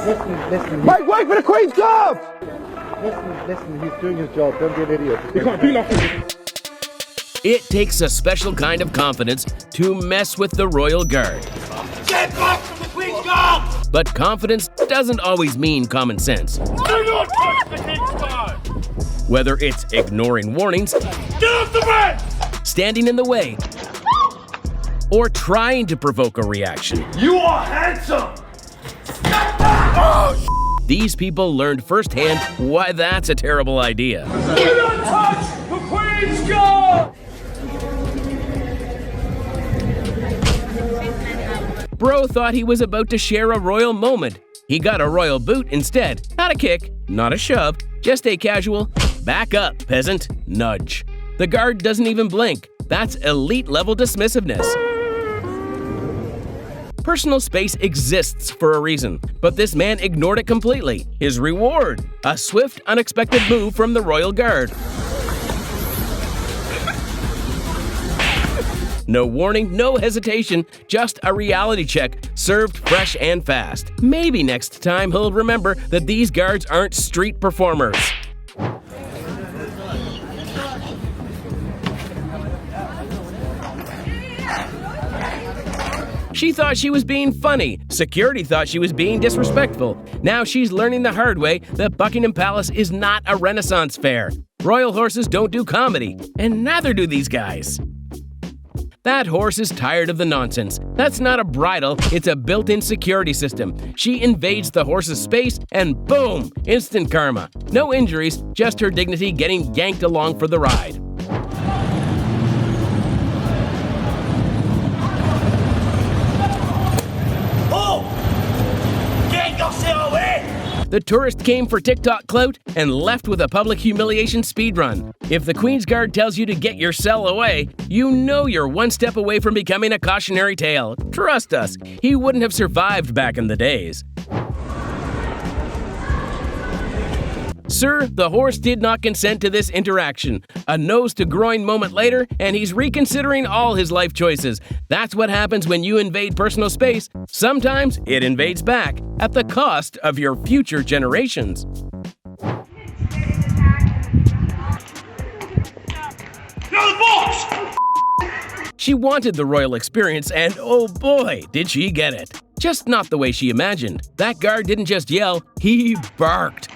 Listen. Mike, wait for the Queen's Guard! Listen, he's doing his job. Don't be an idiot. You can't do nothing. It takes a special kind of confidence to mess with the Royal Guard. Get back from the Queen's Guard! But confidence doesn't always mean common sense. Do not touch the King's Guard! Whether it's ignoring warnings, Get off the bed! standing in the way, or trying to provoke a reaction. You are handsome! These people learned firsthand why that's a terrible idea. Do not touch the Queen's Guard! Bro thought he was about to share a royal moment. He got a royal boot instead. Not a kick, not a shove, just a casual, back up, peasant, nudge. The guard doesn't even blink. That's elite level dismissiveness. Personal space exists for a reason, but this man ignored it completely. His reward, a swift, unexpected move from the Royal Guard. No warning, no hesitation, just a reality check, served fresh and fast. Maybe next time he'll remember that these guards aren't street performers. She thought she was being funny. Security thought she was being disrespectful. Now she's learning the hard way that Buckingham Palace is not a Renaissance fair. Royal horses don't do comedy, and neither do these guys. That horse is tired of the nonsense. That's not a bridle, it's a built-in security system. She invades the horse's space and boom, instant karma. No injuries, just her dignity getting yanked along for the ride. The tourist came for TikTok clout and left with a public humiliation speedrun. If the Queen's Guard tells you to get your cell away, you know you're one step away from becoming a cautionary tale. Trust us, he wouldn't have survived back in the days. Sir, the horse did not consent to this interaction. A nose-to-groin moment later, and he's reconsidering all his life choices. That's what happens when you invade personal space. Sometimes it invades back, at the cost of your future generations. She wanted the royal experience, and oh boy, did she get it. Just not the way she imagined. That guard didn't just yell, he barked.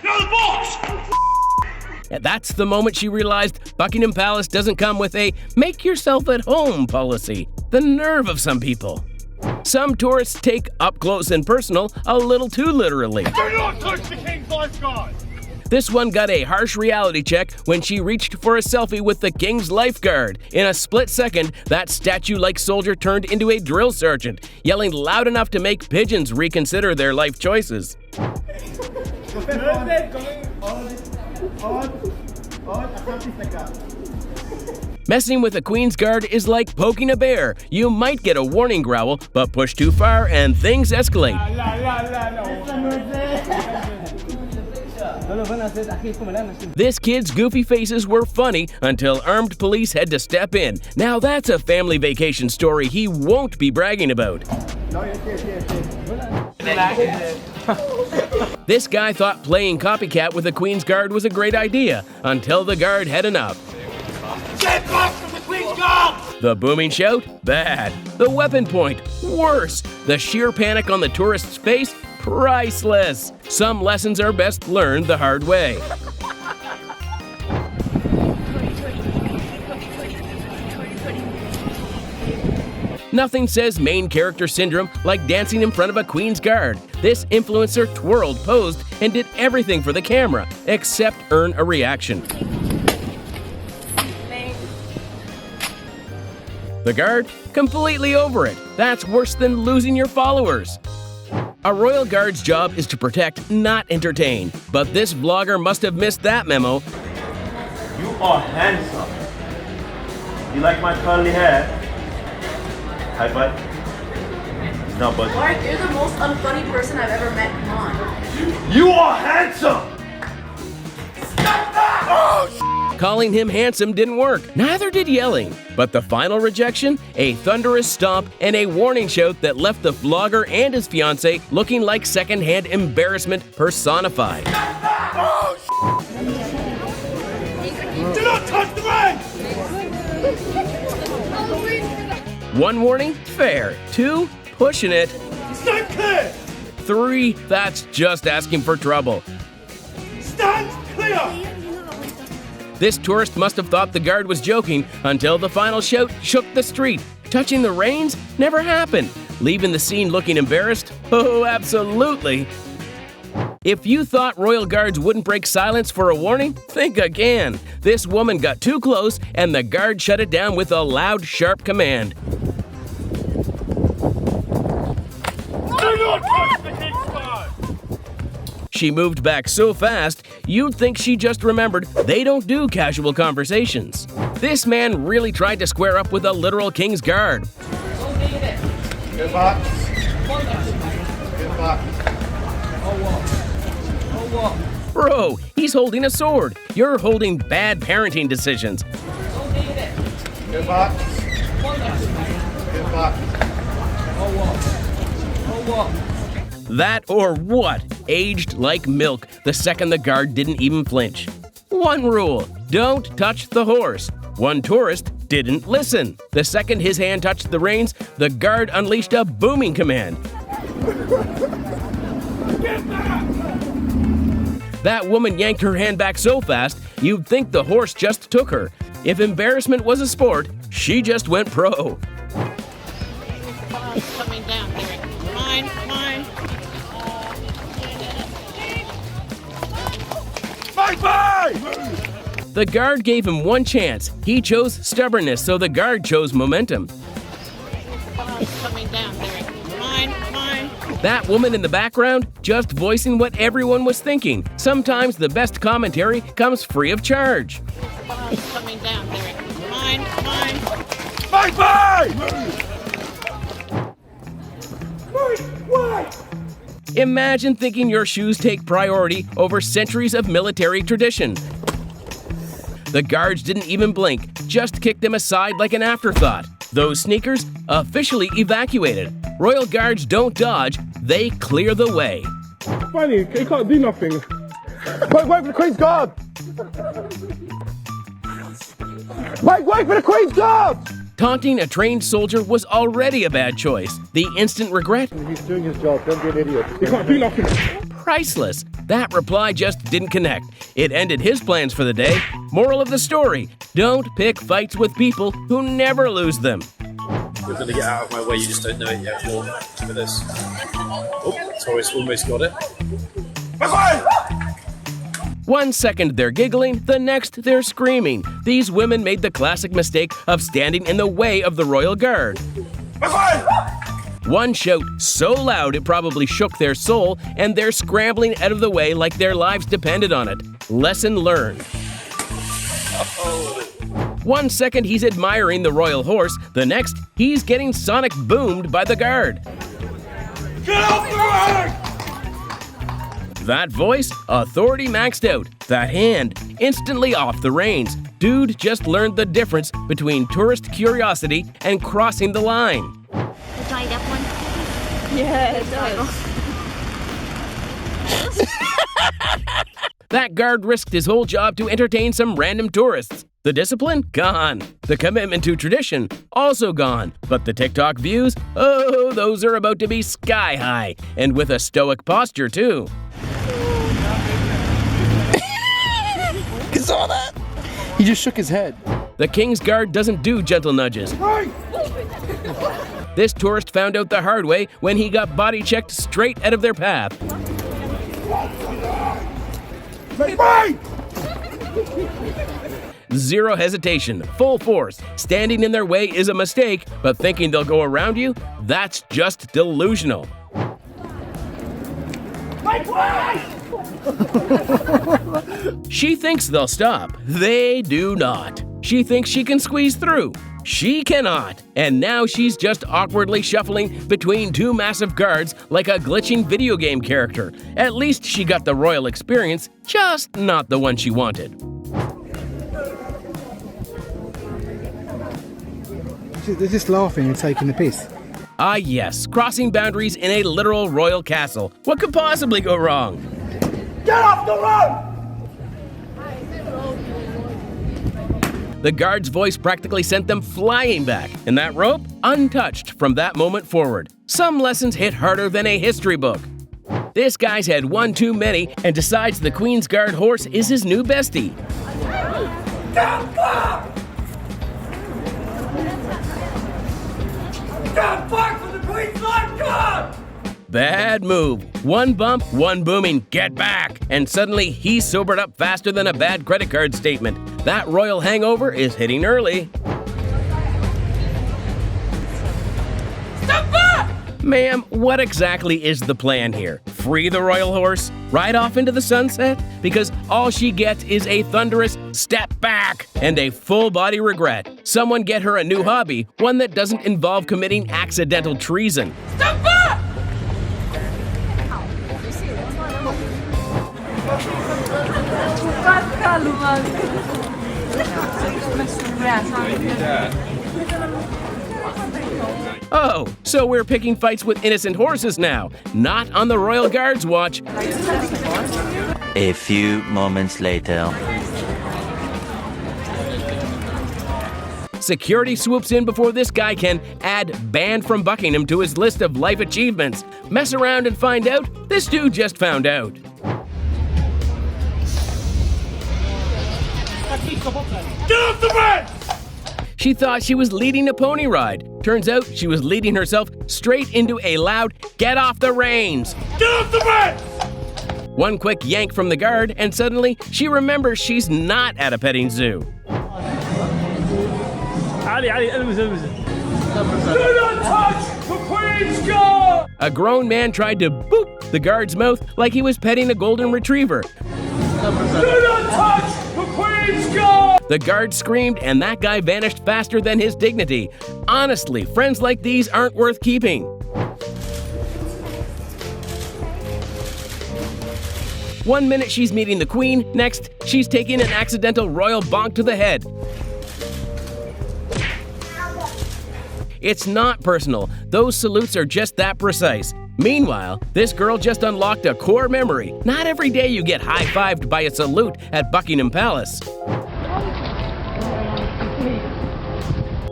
And that's the moment she realized Buckingham Palace doesn't come with a make yourself at home policy. The nerve of some people. Some tourists take up close and personal a little too literally. Do not touch the King's lifeguard! This one got a harsh reality check when she reached for a selfie with the King's lifeguard. In a split second, that statue-like soldier turned into a drill sergeant, yelling loud enough to make pigeons reconsider their life choices. Messing with a Queen's Guard is like poking a bear. You might get a warning growl, but push too far and things escalate. This kid's goofy faces were funny until armed police had to step in. Now that's a family vacation story he won't be bragging about. This guy thought playing copycat with the Queen's Guard was a great idea, until the guard had enough. Get back from the Queen's Guard! The booming shout? Bad. The weapon point? Worse. The sheer panic on the tourist's face? Priceless. Some lessons are best learned the hard way. Nothing says main character syndrome like dancing in front of a Queen's Guard. This influencer twirled, posed, and did everything for the camera, except earn a reaction. The guard? Completely over it. That's worse than losing your followers. A royal guard's job is to protect, not entertain. But this vlogger must have missed that memo. You are handsome. You like my curly hair? High five. He's not budging. Mark, you're the most unfunny person I've ever met. Come on. You are handsome! Calling him handsome didn't work, neither did yelling. But the final rejection? A thunderous stomp and a warning shout that left the vlogger and his fiancée looking like secondhand embarrassment personified. Do not touch the ring! 1 warning? Fair. 2? Pushing it. Stand clear! 3? That's just asking for trouble. Stand clear! This tourist must have thought the guard was joking until the final shout shook the street. Touching the reins never happened. Leaving the scene looking embarrassed? Oh, absolutely. If you thought royal guards wouldn't break silence for a warning, think again. This woman got too close and the guard shut it down with a loud, sharp command. Do not touch the king's guard! She moved back so fast, you'd think she just remembered they don't do casual conversations. This man really tried to square up with a literal king's guard. Good box. Good box. Bro, he's holding a sword. You're holding bad parenting decisions. Good box. Good box. That or what? Aged like milk the second the guard didn't even flinch. 1 rule, don't touch the horse. 1 tourist didn't listen. The second his hand touched the reins, the guard unleashed a booming command. That woman yanked her hand back so fast, you'd think the horse just took her. If embarrassment was a sport, she just went pro. Coming down, Derek. Mine. Bye-bye! The guard gave him 1 chance. He chose stubbornness, so the guard chose momentum. Coming down, Derek. Mine. That woman in the background just voicing what everyone was thinking. Sometimes the best commentary comes free of charge. Coming down, Derek. Mine. Bye-bye! Imagine thinking your shoes take priority over centuries of military tradition. The guards didn't even blink, just kicked them aside like an afterthought. Those sneakers officially evacuated. Royal guards don't dodge, they clear the way. Funny, he can't do nothing. Wait for the Queen's Guard! Wait for the Queen's Guard! Taunting a trained soldier was already a bad choice. The instant regret? He's doing his job. Don't be an idiot. He can't do nothing. Priceless. That reply just didn't connect. It ended his plans for the day. Moral of the story, don't pick fights with people who never lose them. You're going to get out of my way, you just don't know it yet. Well, look at this. Oh, Taurus almost got it. 1 second they're giggling, the next they're screaming. These women made the classic mistake of standing in the way of the royal guard. 1 shout so loud it probably shook their soul, and they're scrambling out of the way like their lives depended on it. Lesson learned. 1 second he's admiring the royal horse, the next he's getting sonic boomed by the guard. Get off the ring! That voice, authority maxed out. That hand, instantly off the reins. Dude just learned the difference between tourist curiosity and crossing the line. The dried up one? Yeah, it does. That guard risked his whole job to entertain some random tourists. The discipline? Gone. The commitment to tradition? Also gone. But the TikTok views? Oh, those are about to be sky high. And with a stoic posture, too. You saw that? He just shook his head. The King's Guard doesn't do gentle nudges. This tourist found out the hard way when he got body checked straight out of their path. Zero hesitation, full force. Standing in their way is a mistake, but thinking they'll go around you, that's just delusional. She thinks they'll stop. They do not. She thinks she can squeeze through. She cannot. And now she's just awkwardly shuffling between 2 massive guards like a glitching video game character. At least she got the royal experience, just not the one she wanted. They're just laughing and taking the piss. Ah yes, crossing boundaries in a literal royal castle. What could possibly go wrong? Get off the road! The guard's voice practically sent them flying back, and that rope, untouched from that moment forward. Some lessons hit harder than a history book. This guy's had one too many and decides the Queen's Guard horse is his new bestie. Get back! Get back for the Queen's Life Guard! Bad move. One bump, one booming, get back. And suddenly he's sobered up faster than a bad credit card statement. That royal hangover is hitting early. Step back! Ma'am, what exactly is the plan here? Free the royal horse? Ride off into the sunset? Because all she gets is a thunderous step back and a full body regret. Someone get her a new hobby, one that doesn't involve committing accidental treason. Step back! Oh, so we're picking fights with innocent horses now, not on the Royal Guard's watch. A few moments later. Security swoops in before this guy can add banned from Buckingham to his list of life achievements. Mess around and find out? This dude just found out. Get off the bed! She thought she was leading a pony ride. Turns out she was leading herself straight into a loud, "Get off the reins!" Get off the bed! One quick yank from the guard, and suddenly she remembers she's not at a petting zoo. Do not touch the Queen's Guard! A grown man tried to boop the guard's mouth like he was petting a golden retriever. Do not touch the Queen's Guard! The guard screamed, and that guy vanished faster than his dignity. Honestly, friends like these aren't worth keeping. One minute she's meeting the Queen, next she's taking an accidental royal bonk to the head. It's not personal. Those salutes are just that precise. Meanwhile, this girl just unlocked a core memory. Not every day you get high-fived by a salute at Buckingham Palace.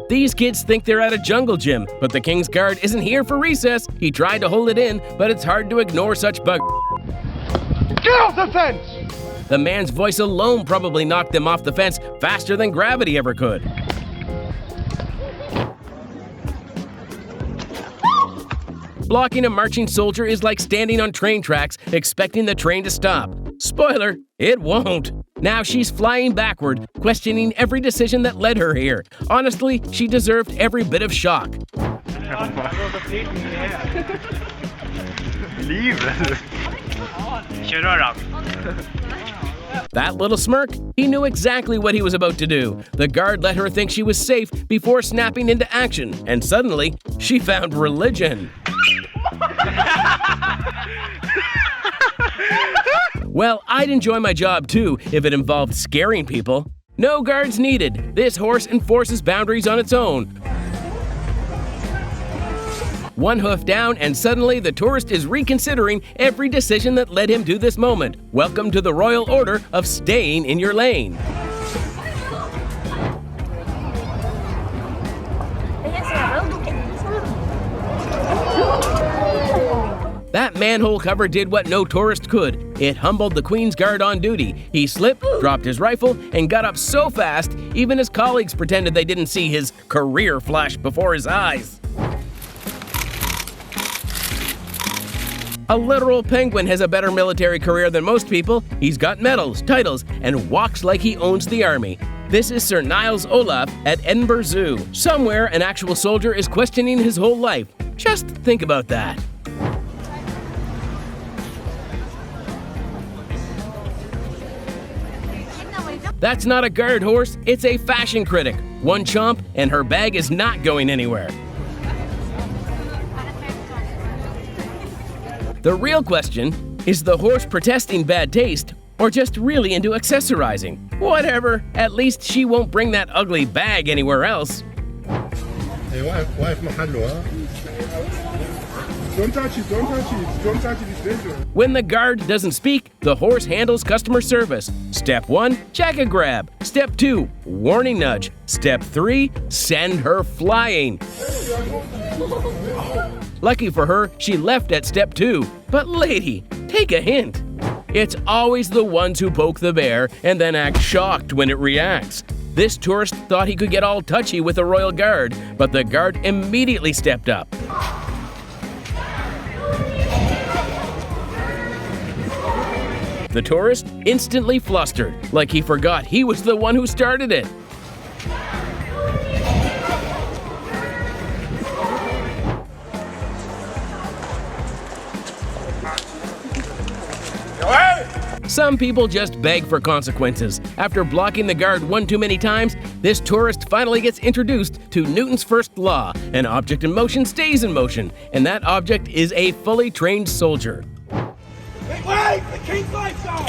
These kids think they're at a jungle gym, but the King's Guard isn't here for recess. He tried to hold it in, but it's hard to ignore such bug. Get off the fence! The man's voice alone probably knocked them off the fence faster than gravity ever could. Blocking a marching soldier is like standing on train tracks expecting the train to stop. Spoiler, it won't. Now she's flying backward, questioning every decision that led her here. Honestly, she deserved every bit of shock. That little smirk, he knew exactly what he was about to do. The guard let her think she was safe before snapping into action, and suddenly, she found religion. Well, I'd enjoy my job too if it involved scaring people. No guards needed. This horse enforces boundaries on its own. One hoof down, and suddenly the tourist is reconsidering every decision that led him to this moment. Welcome to the royal order of staying in your lane. That manhole cover did what no tourist could. It humbled the Queen's Guard on duty. He slipped, dropped his rifle, and got up so fast, even his colleagues pretended they didn't see his career flash before his eyes. A literal penguin has a better military career than most people. He's got medals, titles, and walks like he owns the army. This is Sir Niles Olaf at Edinburgh Zoo. Somewhere, an actual soldier is questioning his whole life. Just think about that. That's not a guard horse, it's a fashion critic. One chomp, and her bag is not going anywhere. The real question, is the horse protesting bad taste, or just really into accessorizing? Whatever, at least she won't bring that ugly bag anywhere else. Hey, wife, hello. Don't touch it, don't touch it. Don't touch it, it's dangerous. When the guard doesn't speak, the horse handles customer service. Step 1, check a grab. Step 2, warning nudge. Step 3, send her flying. Lucky for her, she left at step 2. But lady, take a hint. It's always the ones who poke the bear and then act shocked when it reacts. This tourist thought he could get all touchy with a royal guard, but the guard immediately stepped up. The tourist instantly flustered, like he forgot he was the one who started it. Some people just beg for consequences. After blocking the guard one too many times, this tourist finally gets introduced to Newton's first law. An object in motion stays in motion, and that object is a fully trained soldier. Wait! The king's lights on!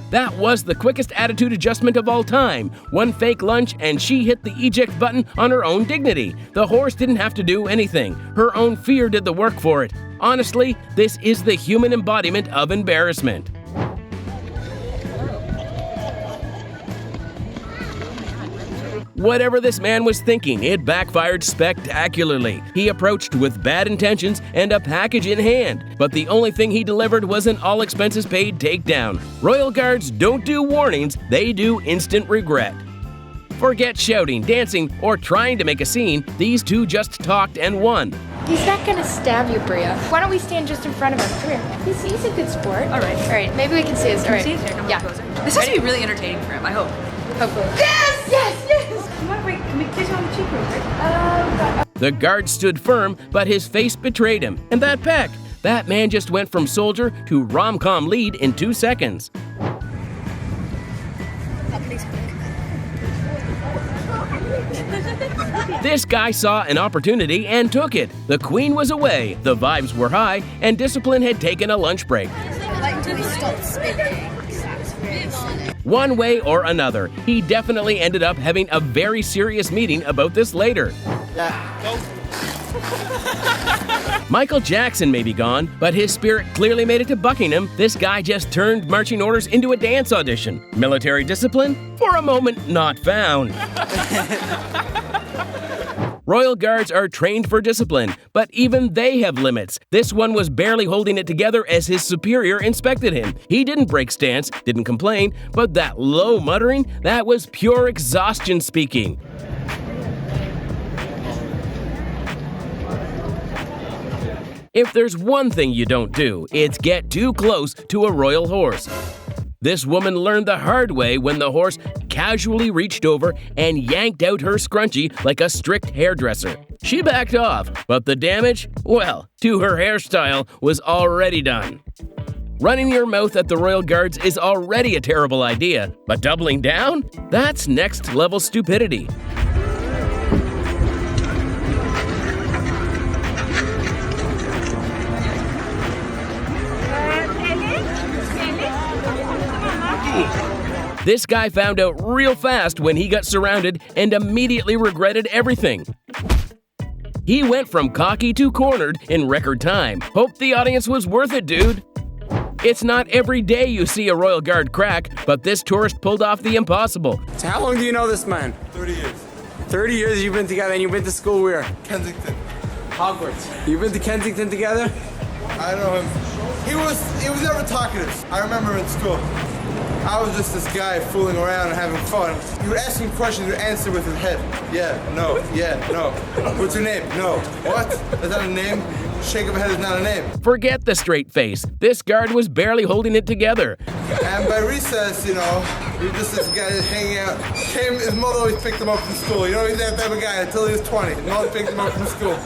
That was the quickest attitude adjustment of all time. One fake lunge and she hit the eject button on her own dignity. The horse didn't have to do anything. Her own fear did the work for it. Honestly, this is the human embodiment of embarrassment. Whatever this man was thinking, it backfired spectacularly. He approached with bad intentions and a package in hand, but the only thing he delivered was an all-expenses-paid takedown. Royal guards don't do warnings, they do instant regret. Forget shouting, dancing, or trying to make a scene, these two just talked and won. He's not gonna stab you, Bria. Why don't we stand just in front of him? Come here. He's a good sport. All right. Maybe we can see his. All right. Yeah. This has to be really entertaining for him, I hope. Hopefully. Yes! Come on, wait, can we kiss on the cheek real quick? The guard stood firm, but his face betrayed him. And that peck. That man just went from soldier to rom-com lead in 2 seconds. This guy saw an opportunity and took it. The queen was away, the vibes were high, and discipline had taken a lunch break. One way or another, he definitely ended up having a very serious meeting about this later. Michael Jackson may be gone, but his spirit clearly made it to Buckingham. This guy just turned marching orders into a dance audition. Military discipline? For a moment, not found. Royal guards are trained for discipline, but even they have limits. This one was barely holding it together as his superior inspected him. He didn't break stance, didn't complain, but that low muttering, that was pure exhaustion speaking. If there's one thing you don't do, it's get too close to a royal horse. This woman learned the hard way when the horse casually reached over and yanked out her scrunchie like a strict hairdresser. She backed off, but the damage, well, to her hairstyle was already done. Running your mouth at the royal guards is already a terrible idea, but doubling down? That's next level stupidity. This guy found out real fast when he got surrounded and immediately regretted everything. He went from cocky to cornered in record time. Hope the audience was worth it, dude. It's not every day you see a royal guard crack, but this tourist pulled off the impossible. So how long do you know this man? 30 years. 30 years you've been together and you've been to school where? Kensington. Hogwarts. You've been to Kensington together? I know him. He was never talkative. I remember in school. I was just this guy fooling around and having fun. He would ask him questions, he would answer with his head. Yeah, no. What's your name? No. What? Is that a name? Shake of a head is not a name. Forget the straight face. This guard was barely holding it together. And by recess, he was just this guy hanging out. His mother always picked him up from school. He's that type of guy until he was 20. His mother picked him up from school.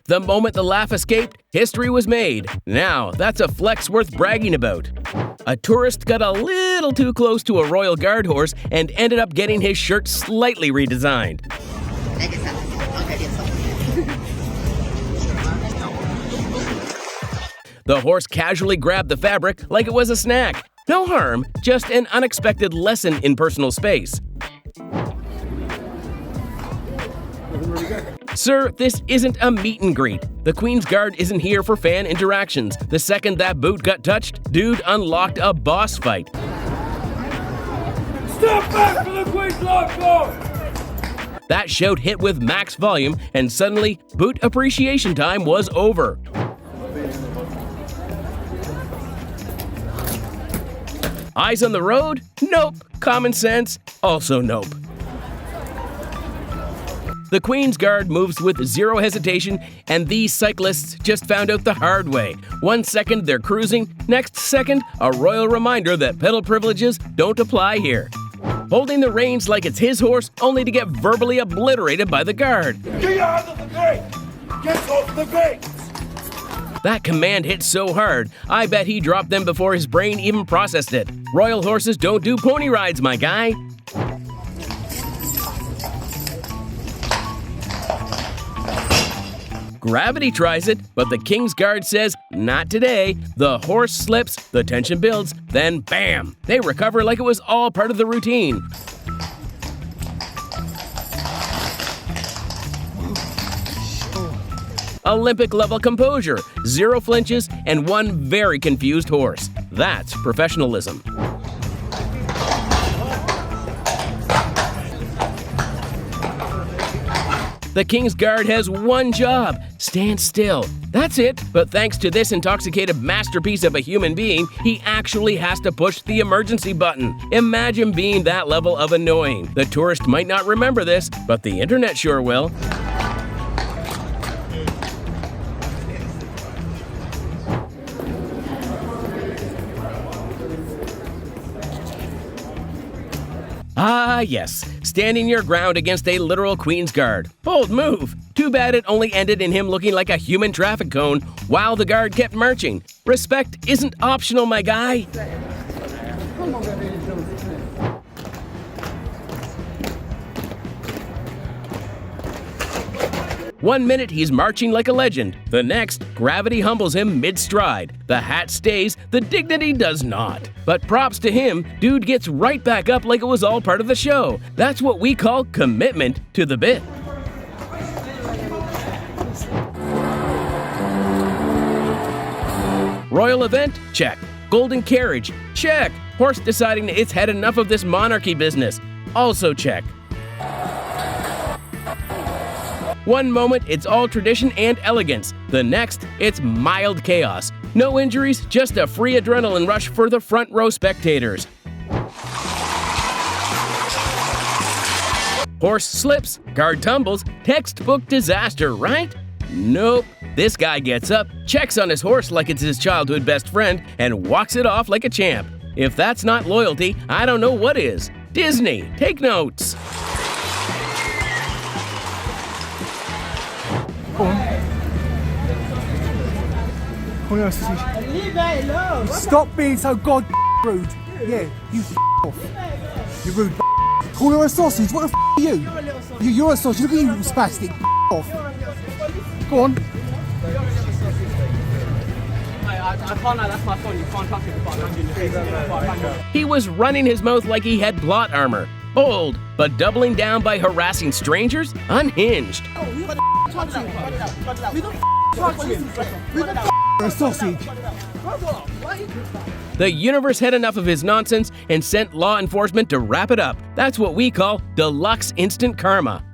The moment the laugh escaped, history was made. Now, that's a flex worth bragging about. A tourist got a little too close to a royal guard horse and ended up getting his shirt slightly redesigned. The horse casually grabbed the fabric like it was a snack. No harm, just an unexpected lesson in personal space. Sir, this isn't a meet and greet. The Queen's Guard isn't here for fan interactions. The second that boot got touched, dude unlocked a boss fight. Step back for the Queen's Guard! That shout hit with max volume, and suddenly, boot appreciation time was over. Eyes on the road? Nope. Common sense? Also nope. The Queen's Guard moves with zero hesitation, and these cyclists just found out the hard way. 1 second they're cruising, next second a royal reminder that pedal privileges don't apply here. Holding the reins like it's his horse, only to get verbally obliterated by the guard. Get out of the gate! Get off the gate! That command hit so hard, I bet he dropped them before his brain even processed it. Royal horses don't do pony rides, my guy. Gravity tries it, but the King's Guard says, not today. The horse slips, the tension builds, then bam! They recover like it was all part of the routine. Olympic-level composure, zero flinches, and one very confused horse. That's professionalism. The King's Guard has one job: stand still. That's it, but thanks to this intoxicated masterpiece of a human being, he actually has to push the emergency button. Imagine being that level of annoying. The tourist might not remember this, but the internet sure will. Ah, yes, standing your ground against a literal Queen's Guard. Bold move. Too bad it only ended in him looking like a human traffic cone while the guard kept marching. Respect isn't optional, my guy. One minute he's marching like a legend. The next, gravity humbles him mid-stride. The hat stays, the dignity does not. But props to him, dude gets right back up like it was all part of the show. That's what we call commitment to the bit. Royal event? Check. Golden carriage? Check. Horse deciding it's had enough of this monarchy business? Also check. One moment, it's all tradition and elegance. The next, it's mild chaos. No injuries, just a free adrenaline rush for the front row spectators. Horse slips, guard tumbles, textbook disaster, right? Nope. This guy gets up, checks on his horse like it's his childhood best friend, and walks it off like a champ. If that's not loyalty, I don't know what is. Disney, take notes. Stop being so rude. Yeah, you off. You're rude. Call her a sausage. What the are you? You're a sausage. Look at you, spastic. Off. Go on. I can't, that's my phone. You can't touch it without landing your face. He was running his mouth like he had plot armor. Bold, but doubling down by harassing strangers? Unhinged. Who the touch you? Who the touch you? Who the a sausage? The universe had enough of his nonsense and sent law enforcement to wrap it up. That's what we call deluxe instant karma.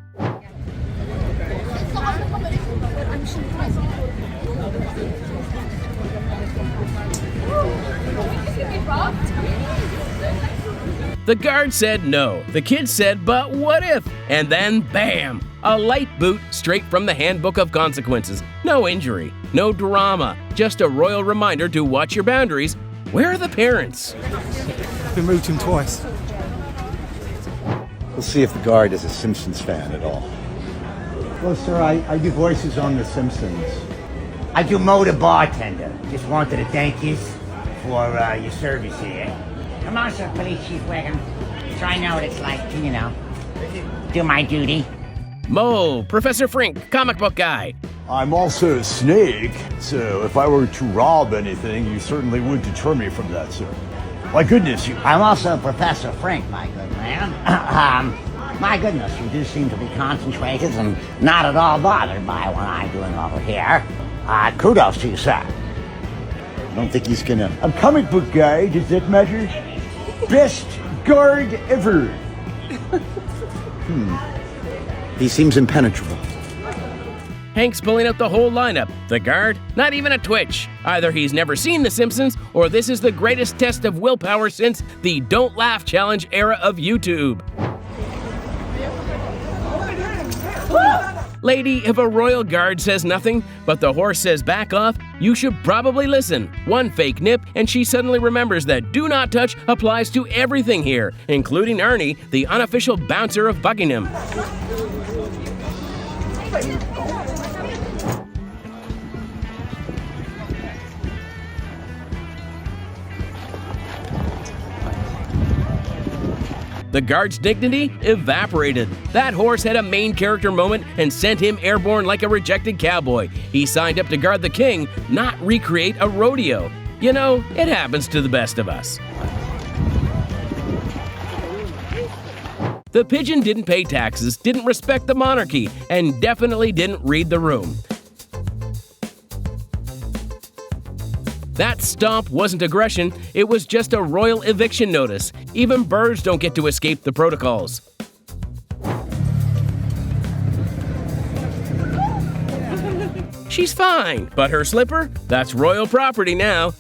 The guard said no. The kid said, but what if? And then bam! A light boot straight from the handbook of consequences. No injury, no drama, just a royal reminder to watch your boundaries. Where are the parents? I've been rude to him twice. We'll see if the guard is a Simpsons fan at all. Well, sir, I do voices on The Simpsons. I do Mo the bartender. Just wanted to thank you for your service here. Come on, sir, Police Chief Wiggum. So I know what it's like to, do my duty. Mo, Professor Frink, comic book guy. I'm also a snake, so if I were to rob anything, you certainly would deter me from that, sir. Why, goodness, I'm also Professor Frank, my good man. My goodness, you do seem to be concentrated and not at all bothered by what I'm doing over here. Kudos to you, sir. I don't think he's gonna. A comic book guy, does that matter? Best guard ever. He seems impenetrable. Hank's pulling out the whole lineup. The guard, not even a twitch. Either he's never seen The Simpsons, or this is the greatest test of willpower since the Don't Laugh Challenge era of YouTube. Lady, if a royal guard says nothing, but the horse says back off, you should probably listen. One fake nip, and she suddenly remembers that do not touch applies to everything here, including Ernie, the unofficial bouncer of Buckingham. The guard's dignity evaporated. That horse had a main character moment and sent him airborne like a rejected cowboy. He signed up to guard the king, not recreate a rodeo. You know, it happens to the best of us. The pigeon didn't pay taxes, didn't respect the monarchy, and definitely didn't read the room. That stomp wasn't aggression, it was just a royal eviction notice. Even birds don't get to escape the protocols. She's fine, but her slipper? That's royal property now.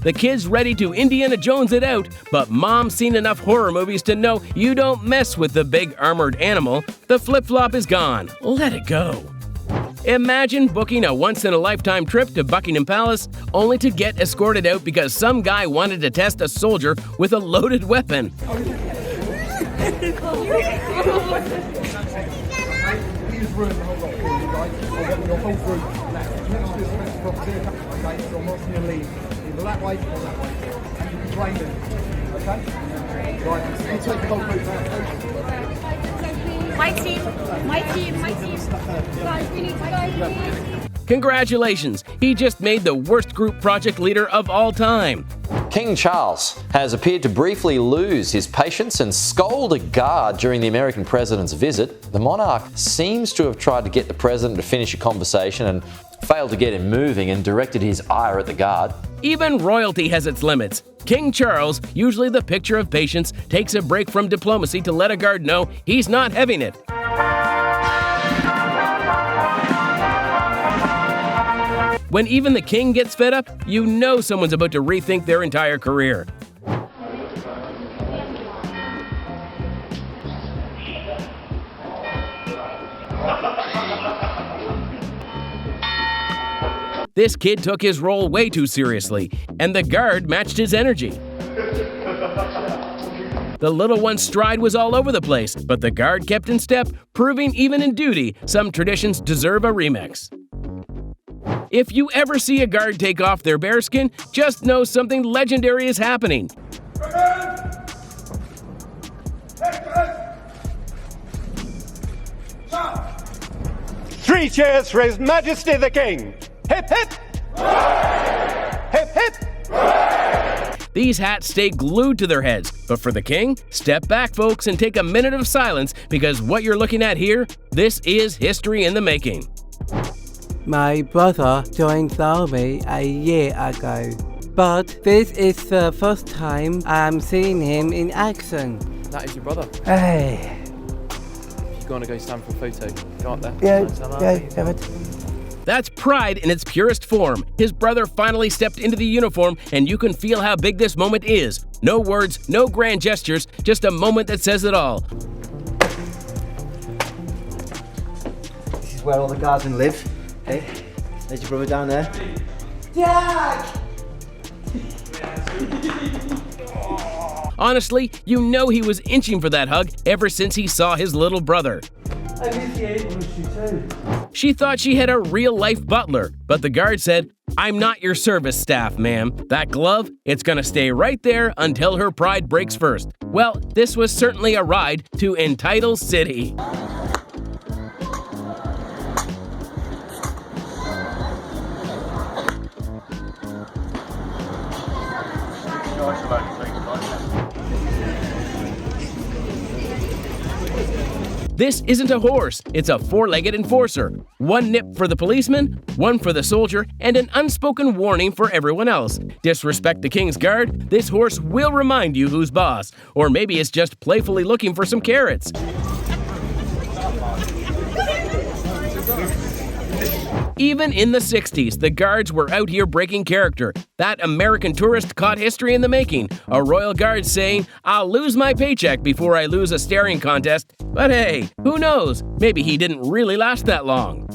The kid's ready to Indiana Jones it out, but mom's seen enough horror movies to know you don't mess with the big armored animal. The flip-flop is gone. Let it go. Imagine booking a once-in-a-lifetime trip to Buckingham Palace only to get escorted out because some guy wanted to test a soldier with a loaded weapon. My team. Guys, we need to go. Congratulations, he just made the worst group project leader of all time. King Charles has appeared to briefly lose his patience and scold a guard during the American president's visit. The monarch seems to have tried to get the president to finish a conversation and failed to get him moving and directed his ire at the guard. Even royalty has its limits. King Charles, usually the picture of patience, takes a break from diplomacy to let a guard know he's not having it. When even the king gets fed up, you know someone's about to rethink their entire career. This kid took his role way too seriously, and the guard matched his energy. The little one's stride was all over the place, but the guard kept in step, proving even in duty, some traditions deserve a remix. If you ever see a guard take off their bearskin, just know something legendary is happening. Three cheers for His Majesty the King. Hip hip! Hip hip! These hats stay glued to their heads, but for the king, step back folks and take a minute of silence because what you're looking at here, this is history in the making. My brother joined the army a year ago, but this is the first time I'm seeing him in action. That is your brother. Hey. You want to go stand for a photo? Go up there. Yeah. That's pride in its purest form. His brother finally stepped into the uniform, and you can feel how big this moment is. No words, no grand gestures, just a moment that says it all. This is where all the guardsmen live. Hey, there's your brother down there. Dad! Honestly, you know he was inching for that hug ever since he saw his little brother. I miss you too. She thought she had a real-life butler, but the guard said, "I'm not your service staff, ma'am. That glove, it's gonna stay right there until her pride breaks first." Well, this was certainly a ride to Entitled City. This isn't a horse, it's a four-legged enforcer. One nip for the policeman, one for the soldier, and an unspoken warning for everyone else. Disrespect the king's guard, this horse will remind you who's boss. Or maybe it's just playfully looking for some carrots. Even in the 60s, the guards were out here breaking character. That American tourist caught history in the making. A royal guard saying, "I'll lose my paycheck before I lose a staring contest." But hey, who knows? Maybe he didn't really last that long.